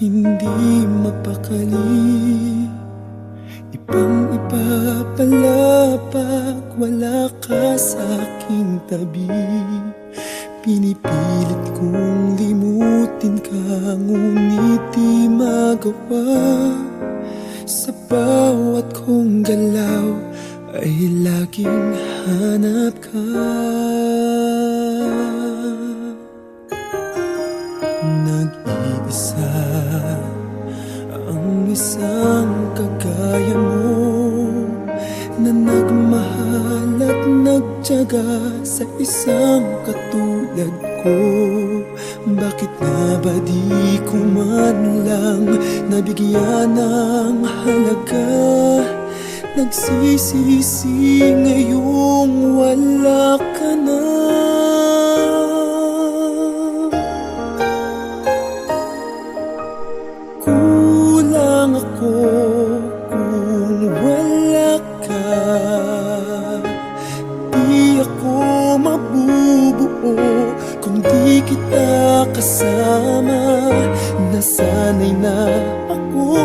hindi mapakali. Ibang-iba pala pag wala ka sa aking tabi. Pinipilit kong limutin ka, ngunit di magawa. Sa bawat kong galaw ay laging hanap ka. Nag-iisa ang isang kagaya mo, na nagmahal at nagtiyaga sa isang katulad ko. Bakit nga ba di ko man lang nabigyan ng halaga? Nagsisisi ngayong wala ka na. Kulang ako kung wala ka. Di ako mabubuo kung di kita kasama. Nasanay na ako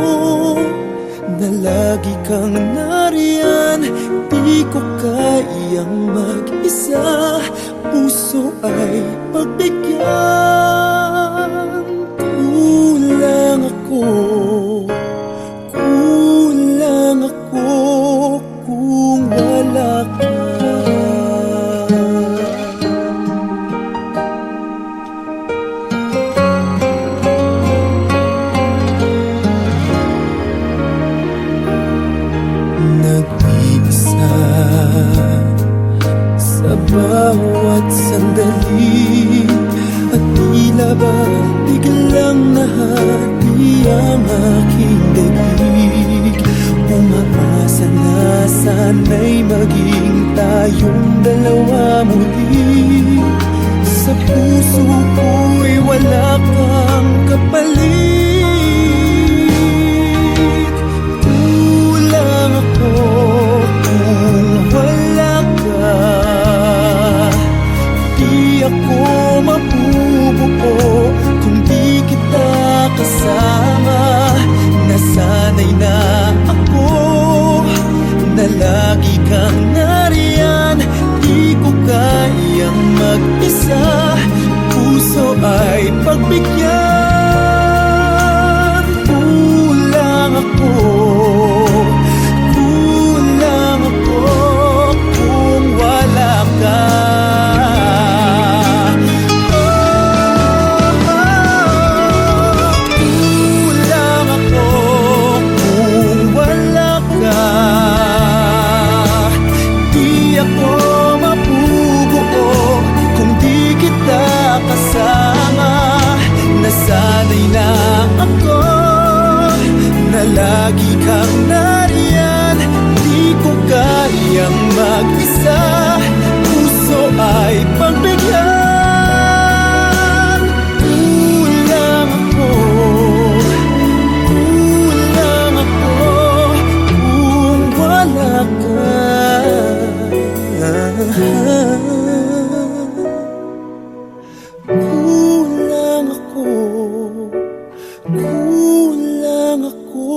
na lagi kang nariyan. Di ko kayang mag-isa, puso ay pagbigyan. Kulang ako, kulang ako kung wala ka. Nag-iisa sa bawat sandali, at tila ba biglang nahati ang aking daig. Umaasa na sana'y maging tayong dalawa muli. Sa puso ko'y wala kang kapalit. Kulang ako kung wala ka. Di ako mabubuo kung di kita kasama. Nasanay na ako na lagi kang nariyan. Di ko kayang mag-isa, puso ay pagbigyan. Kulang ako, kulang ako kung wala ka. Nasanay na ako na lagi kang nariyan. Di ko kayang mag-isa, puso ay pagbigyan. Kulang ako, kulang ako kung wala ka. Kulang ako, kulang ako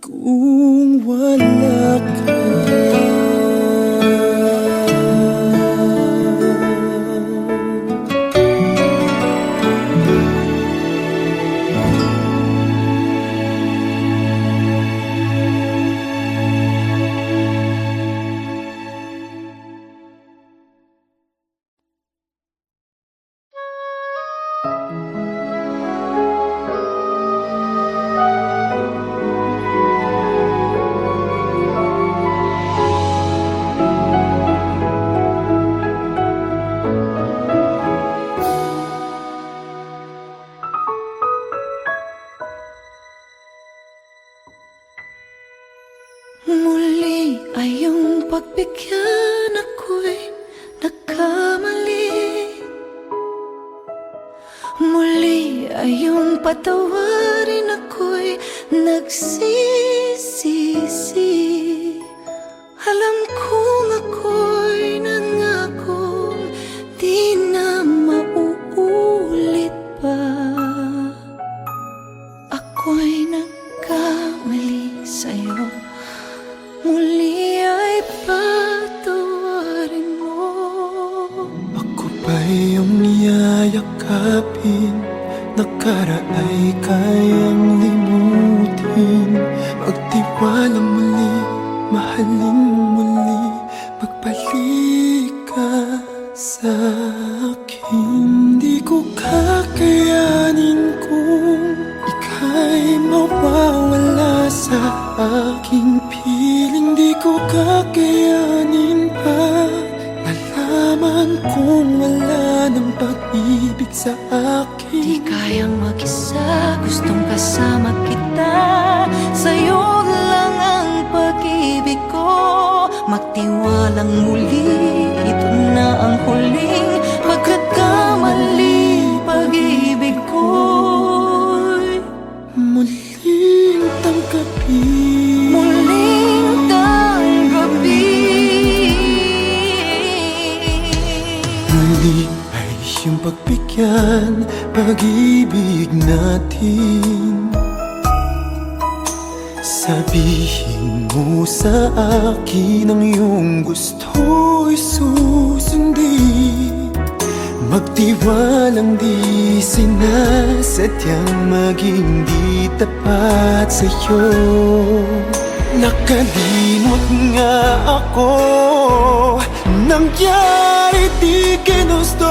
kung wala ka. Muli ay iyong pagbigyan, ako'y nagkamali. Muli ay iyong patawarin, ako'y nagsisisi. Alam kong ako'y nangakong di na mauulit. pa iyong yayakapin, nakaraay kayang limutin. Magtiwalang muli, mahalin mo muli, magbalik ka sa akin. Di ko kakayanin kung ika'y mawawala sa aking piling. Di ko kakayanin pa nalaman kung wala ng pag-ibig sa akin. Di kayang mag-isa, gustong kasama kita. Sa'yo lang ang pag-ibig ko. Magtiwalang muli, ito na ang huling pagkakamali. Pag-ibig ko'y muling tanggapin, muling tanggapin. muli ay siyang pagbigyan pag-ibig natin. Sabihin mo sa akin ang iyong gusto'y susundin. Magtiwalang di sinasadyang maging di tapat sa'yo. Nakalimot nga ako, nangyari di ginusto.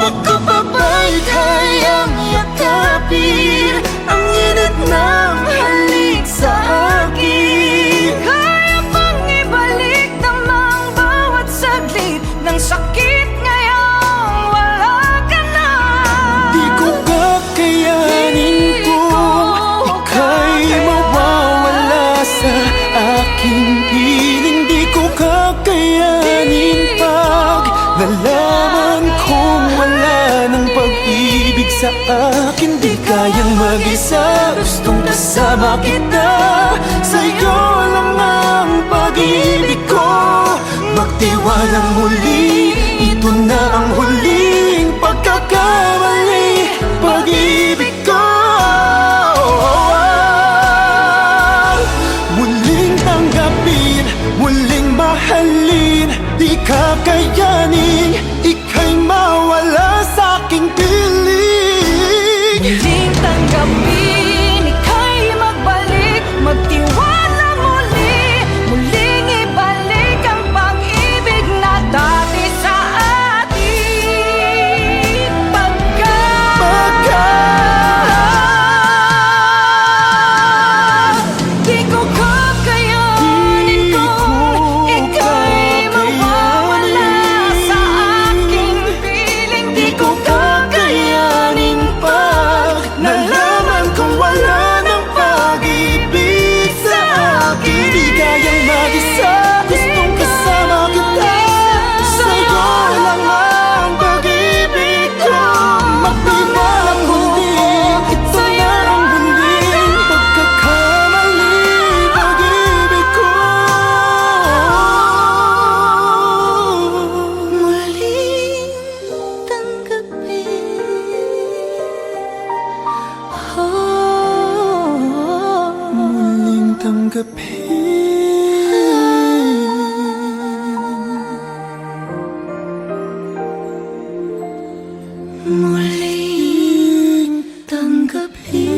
Ako pa ba'y kayang yakapin ang init ng halik sa akin? Kaya bang ibalik namang bawat saglit ng sakit ngayong wala ka na? Di ko kakayanin kung ika'y mawawala sa aking piling. Di ko kakayanin pag nalaman kung wala ng pag-ibig sa akin. Di kayang mag-isa, gustong kasama kita. Sa'yo lang ang pag-ibig ko. Magtiwalang muli, ito na ang huling pagkakamali. Pag-ibig ko muling tanggapin, muling mahalin. Di kakayanin, ika'y mawala sa aking piling. Muling tanggapin, ika'y magbalik, magtiwala muli. Muling ibalik ang pag-ibig na dati sa atin. Di ko kakayanin kung ika'y mawawala sa aking piling. Di ko Kakayanin pag nalaman kong wala ng pag-ibig sa akin. Di kayang mag-isa, gustong kasama kita. Sa'yo lang ang pag-ibig ko. Magtiwalang muli, ito na ang huling pagkakamali. Pag-ibig ko muling tanggapin. muling tanggapin. Muling tanggapin.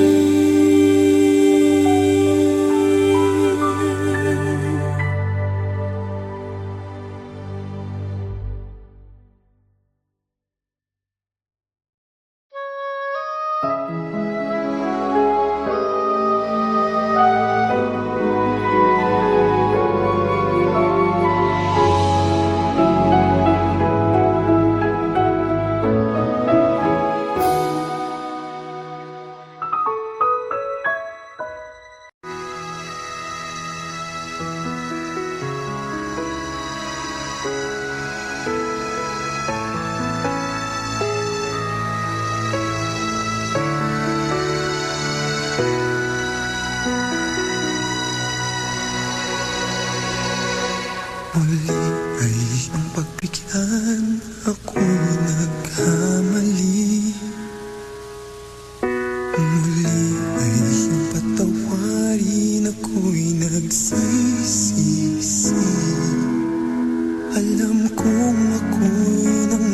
Muli ay ang pagbigyan, ako nagkamali. Muli ay ang patawarin, ako'y nagsisisi. Alam kong ako'y nang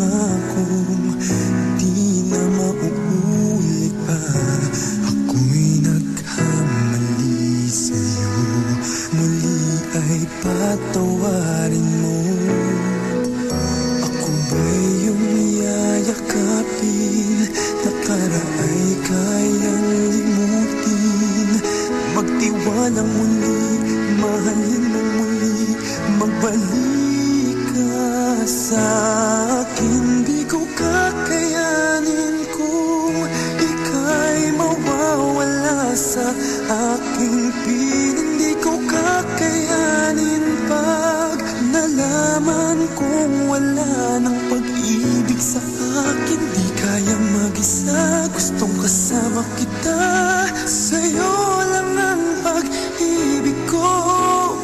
kakayanin kung ika'y mawawala sa aking piling. Di ko kakayanin pag nalaman kong wala ng pag-ibig sa akin. Di kaya mag-isa, gustong kasama kita. Sa'yo lang ang pag-ibig ko.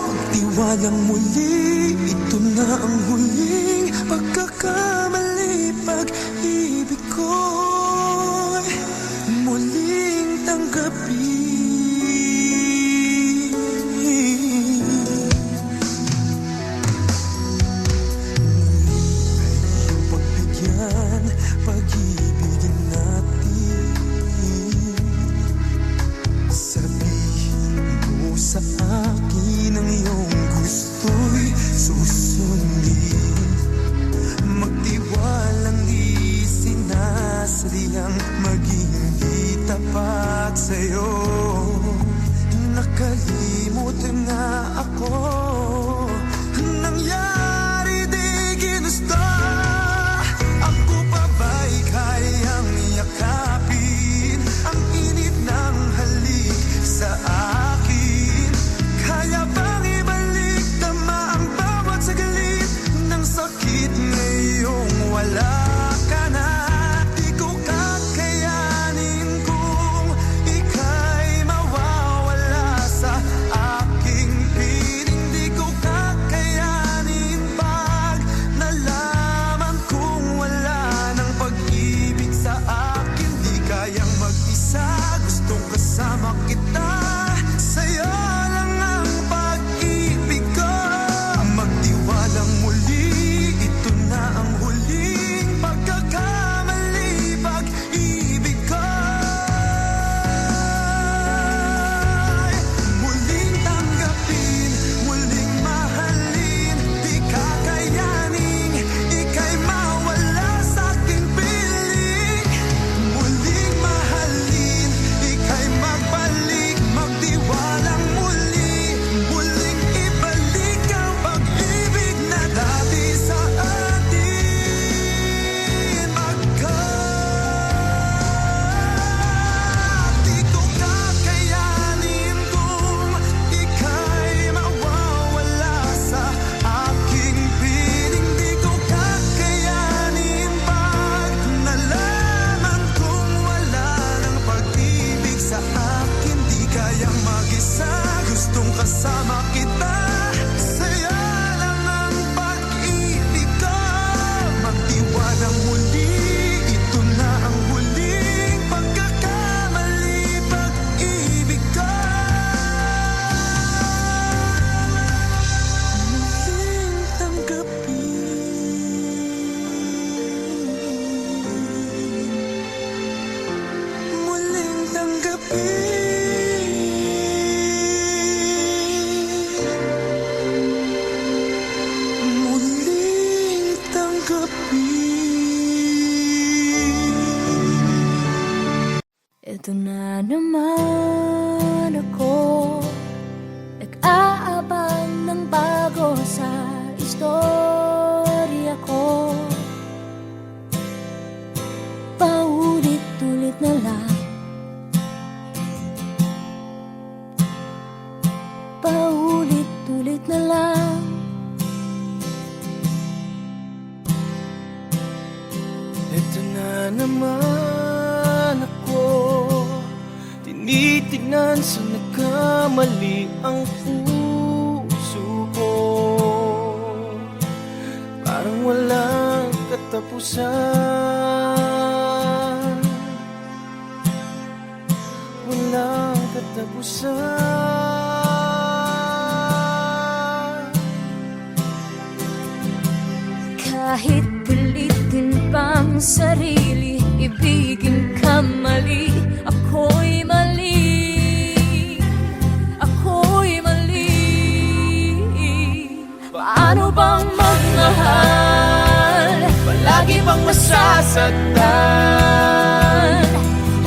Pagtiwalang muli, ito na ang huling pagkakamali. Pag-ibig ko'y muling tanggapin. Pagbigyan, pag-ibigin natin. Sabihin mo sa akin ang iyong gusto'y susundin. Magtiwalang di sinasadyang maging di tapat sa'yo. Nakalimot na ako, nangyari di ginusto. Ako pa ba'y kayang yakapin ang init ng halik sa akin? Kaya bang ibalik tama ang bawat saglit ng sakit ngayong wala ka na? Di ko kakayanin kung ika'y mawawala sa aking piling. Di ko kakayanin pag nalaman kong wala ng pag-ibig sa akin. Di kayang mag-isa, gustong kasama kita. Sa'yo lang ang pag-ibig ko. Magtiwalang muli, ito na ang huling pagkakamali. Pag-ibig ko muling tanggapin, muling mahalin. Di kakayanin, ika'y mawala sa aking piling. Muling mahalin, ika'y magbalik, magtiwalang muli. Muling ibalik ang pag-ibig na dati sa atin. Di ko kakayanin kung ika'y mawawala sa aking piling. Di ko kakayanin pag nalaman kong wala ng pag-ibig sa akin. Di kayang mag-isa, gustong kasama kita. Sa'yo lang ang pag-ibig ko. Magtiwalang muli, ito na ang huling pagkakamali. Pag-ibig ko muling tanggapin, muling tanggapin, muling tanggapin. Ito na naman ako, nag-aabang ng bago sa istorya ko. Paulit-ulit na lang, paulit-ulit na lang. Ito na naman ako, tinitignan sa nagkamali ang puso ko. Parang walang katapusan, walang katapusan. Kahit pilitin pang sarili, ibigin ka mali. Ako'y mali, ako'y mali. Paano bang magmahal? Palagi bang masasaktan?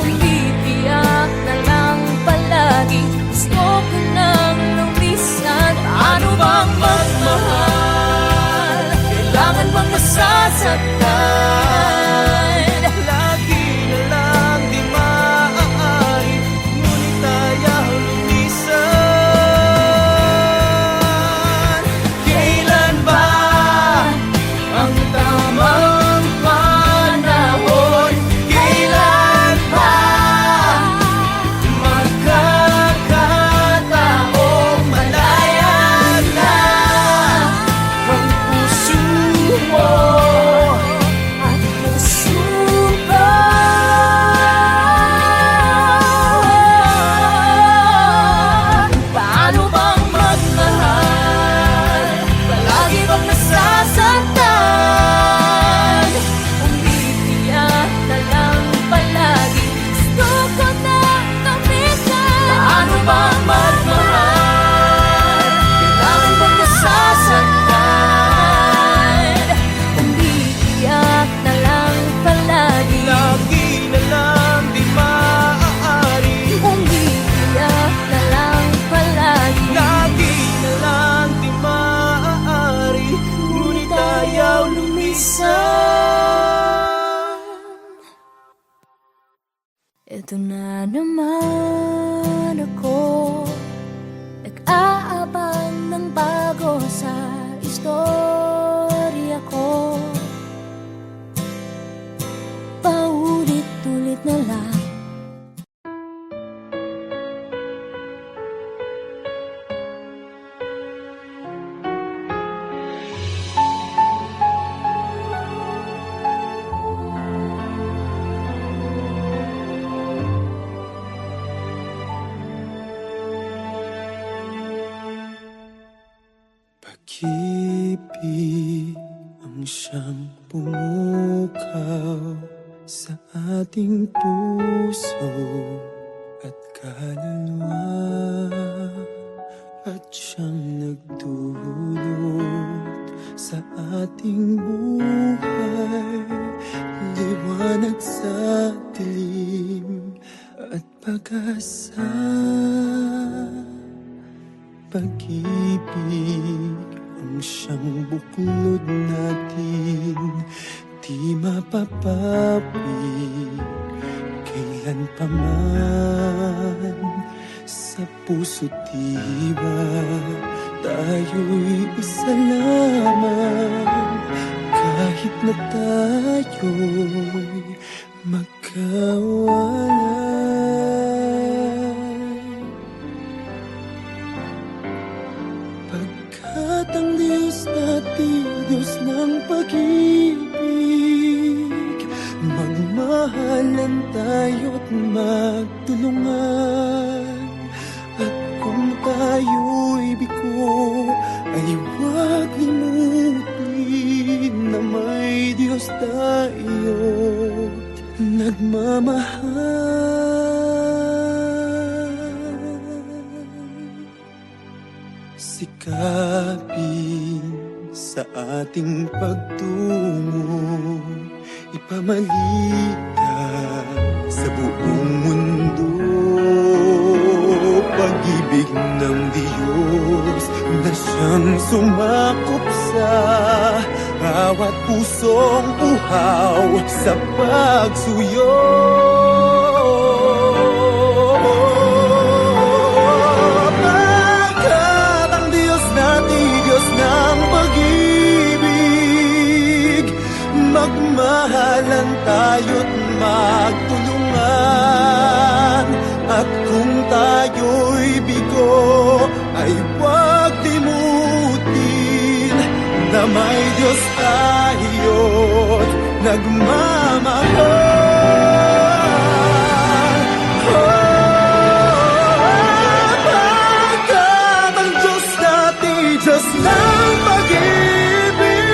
Kung bibiyak na lang palagi, gusto ko nang lumisan. Paano bang magmahal? Kailangan bang masasaktan? Ito na naman ako, nag-aabang ng bago sa istorya ko. Paulit-ulit na lang. Pag-ibig ang siyang pumukaw sa ating puso at kaluluwa, at siyang nagdulot sa ating buhay, liwanag sa dilim at pag-asa. Pag-ibig ang siyang buklod natin, di mapapawid kailan pa man. Sa puso't diwa tayo'y isa lamang, kahit na tayo'y magkawalay. Pagkat ang Diyos natin, Diyos ng pag-ibig, magmahalan tayo't magtulungan. At kung tayo'y bigo, ay huwag limutin na may Diyos tayo't nagmamahal. Sikapin sa ating pagtungo, ipamalitan sa buong mundo. Pag-ibig ng Diyos na siyang sumakop sa bawat pusong uhaw sa pagsuyo. Pagkat ang Diyos natin, Diyos ng pag-ibig, magmahalan tayo't magtulungan. At kung tayo'y bigo, ay huwag limutin na may Diyos tayo't nagmamahal. Pagkat ang Diyos natin, Diyos ng pag-ibig,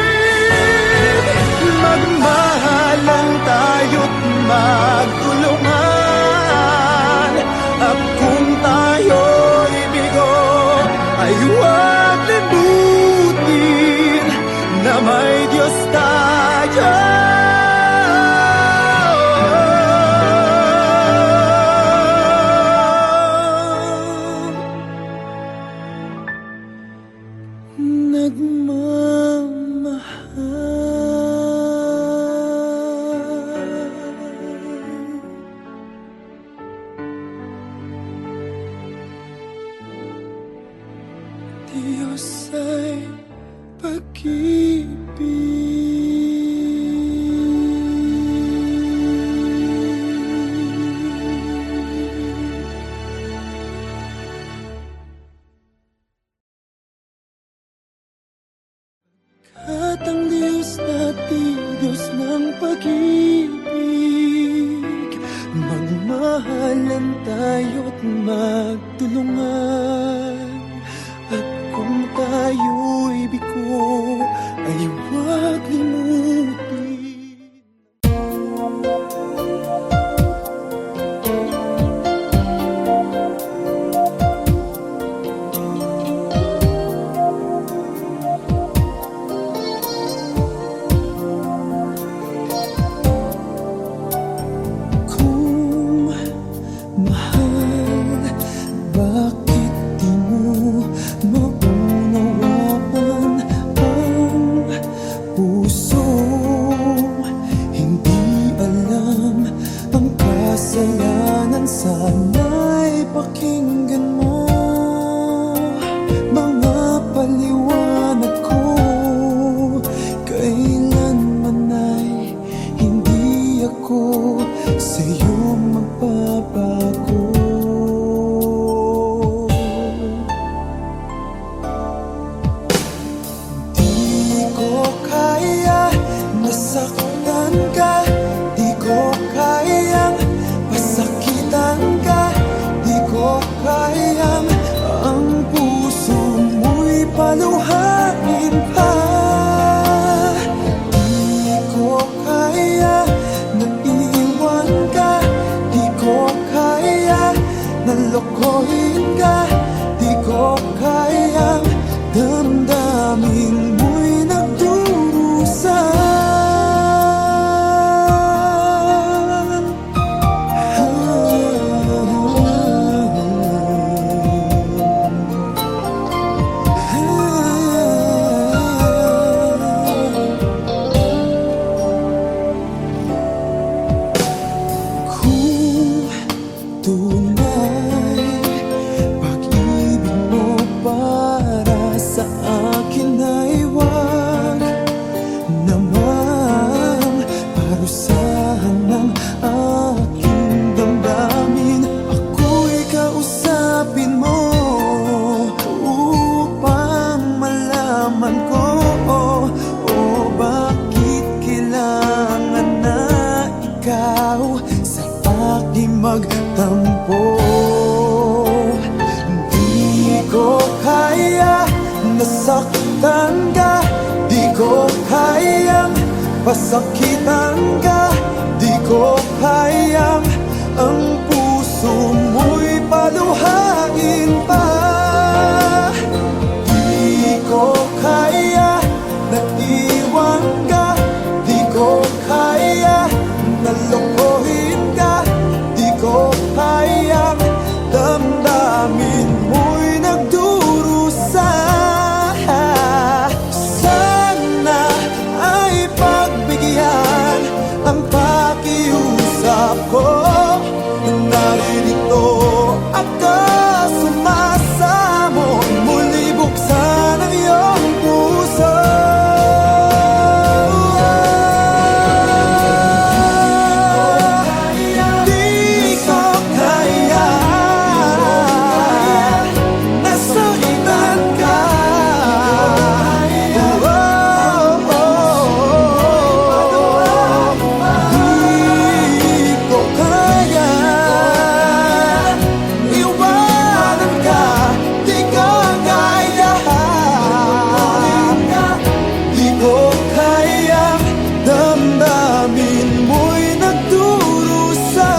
magmahalan tayo't magtulungan. At kung tayo'y bigo, ay huwag limutin na may Diyos tayo. Diyos ay at ang Diyos natin, Diyos ng pag-ibig, magmahalan tayo't magtulungan. At kung tayo'y bigo, ay huwag limutin. Bakit di mo maunawaan ako sa'yo magbabago. Di ko kaya nasaktan ka, di ko kayang pasakitan ka, di ko kayang ang puso mo'y paluhain pa. Di ko kaya na iwan ka, di ko kaya na lokohin ka, di ko kayang damdamin mo'y nagdurusa. Kung tunay pag-ibig mo para sa akin ay wag namang parusahan ng aking damdamin. Ako'y kausapin mo upang malaman ko bakit kailangan na ikaw sa aking magtampo. Di ko kaya nasaktan ka, di ko kayang pasakitan ka, di ko kayang ang puso mo'y paluhain pa. Di ko kaya na iwan ka, di ko kaya na lokohin ka, di ko kayang damdamin mo'y nagdurusa. Sana ay pagbigyan ang pakiusap ko. Naririto ako sumasamo, muli buksan ang iyong puso. Di ko kaya nasaktan ka, di ko kaya iwanan ka, di ko kaya, di ko kayang damdamin mo'y nagdurusa.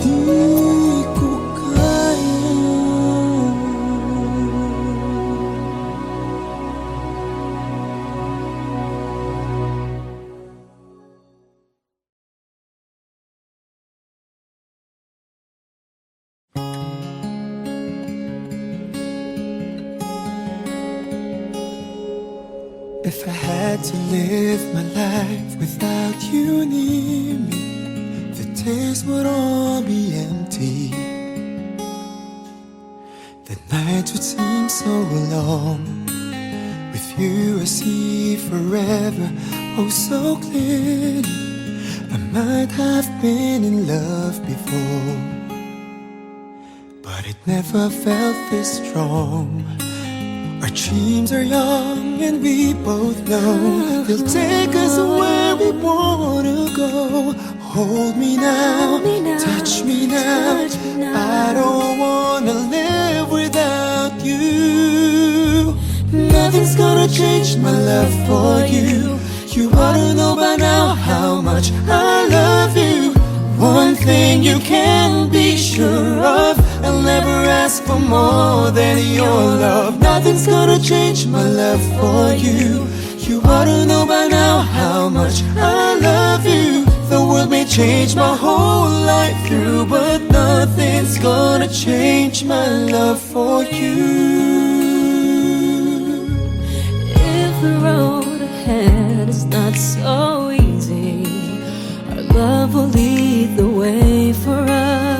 Di ko kaya. If I had to live my life without you near me, the days would all be empty. The nights would seem so long. With you I see forever, oh so clearly. I might have been in love before, but it never felt this strong. Our dreams are young and we both know they'll take us where we wanna go. Hold me now, touch me now. I don't wanna live without you. Nothing's gonna change my love for you. You ought to know by now how much I love you. One thing you can be sure of, I'll never ask for more than your love. Nothing's gonna change my love for you. You ought to know by now how much I love you. The world may change my whole life through, but nothing's gonna change my love for you. If the road ahead is not so easy, our love will lead the way for us.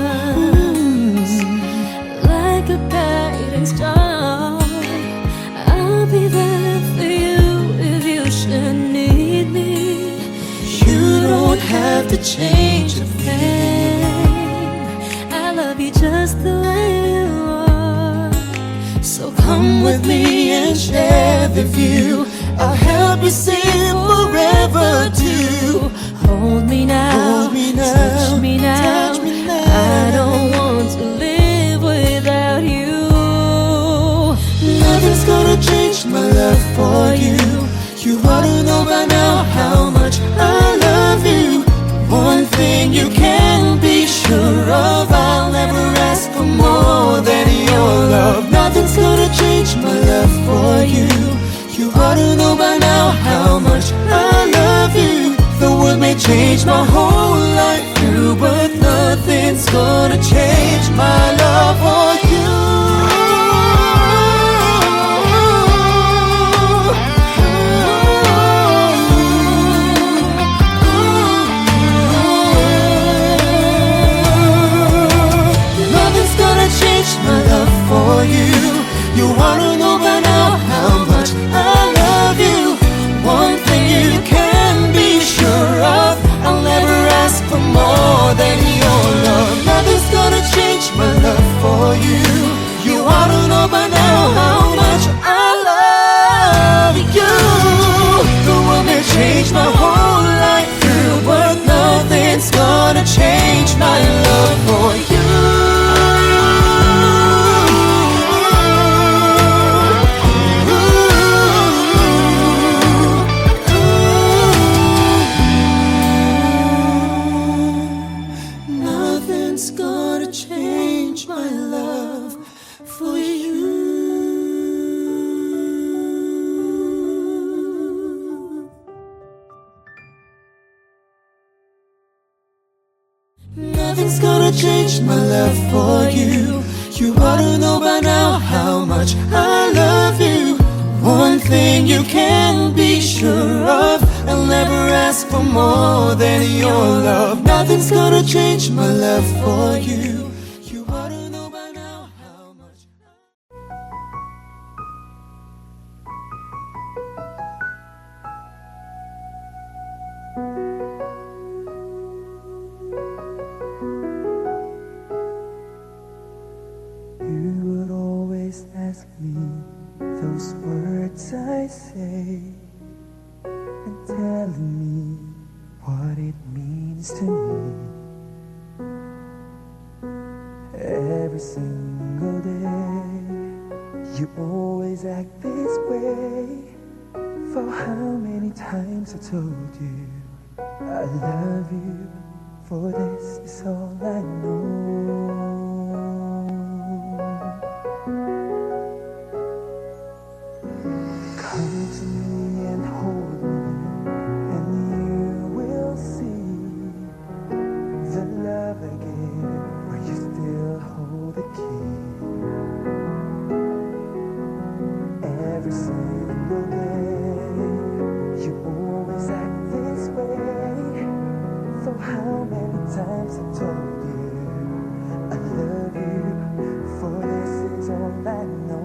Come with me and share the view. I'll help you see forever too. Hold me now, Hold me now, touch me now. touch me now. I don't want to live without you. Nothing's gonna change my love for you. You ought to know by now how much I love you. One thing you can be sure of, I'll never ask for more than your love. Nothing's gonna change my love for you. You ought to know by now how much I love you. The world may change my whole life through, but nothing's gonna change my love for you. Nothing's gonna change my love for you. You wanna know by now how much I love you. One thing you can be sure of, I'll never ask for more than your love. Nothing's gonna change my love for you. You wanna know by now how much I love you. The world may change my whole life through, but nothing's gonna change my love for you. Nothing's gonna change my love for you. Nothing's gonna change my love for you. You ought to know by now how much I love you. One thing you can be sure of, I'll never ask for more than your love. Nothing's gonna change my love for you. You ought to know by now how much. You would always ask me those words I say, and telling me what it means to me. Every single day, you always act this way. For how many times I told you I love you, for this is all I know. Come to me and hold me, and you will see the love I give, where you still hold the key. Every single day, you always act this way. So how many times I told you I love you, for this is all I know.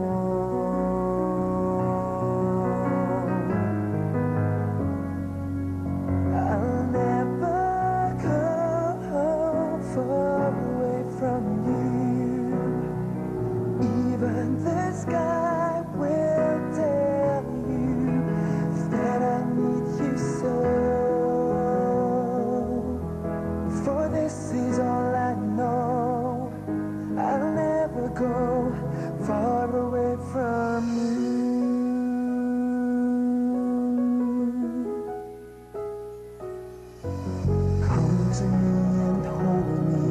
I'll never go far away from you. Even the sky will tell you that I need you so. For this is all I know. I'll never go far away from you. Come to me and hold me,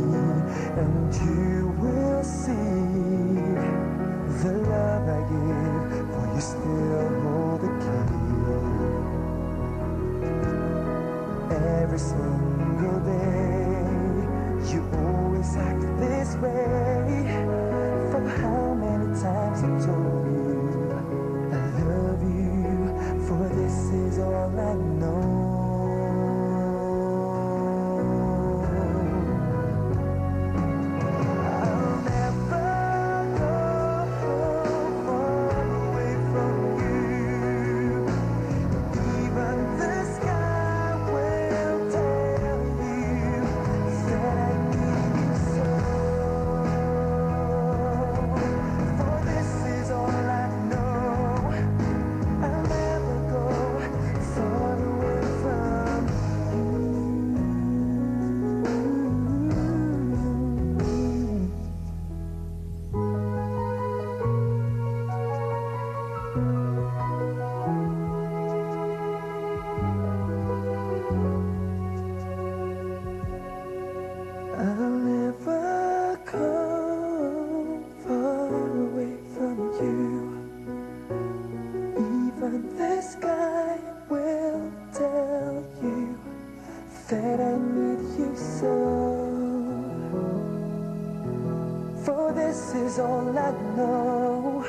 For this is all I know.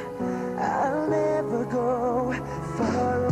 I'll never go far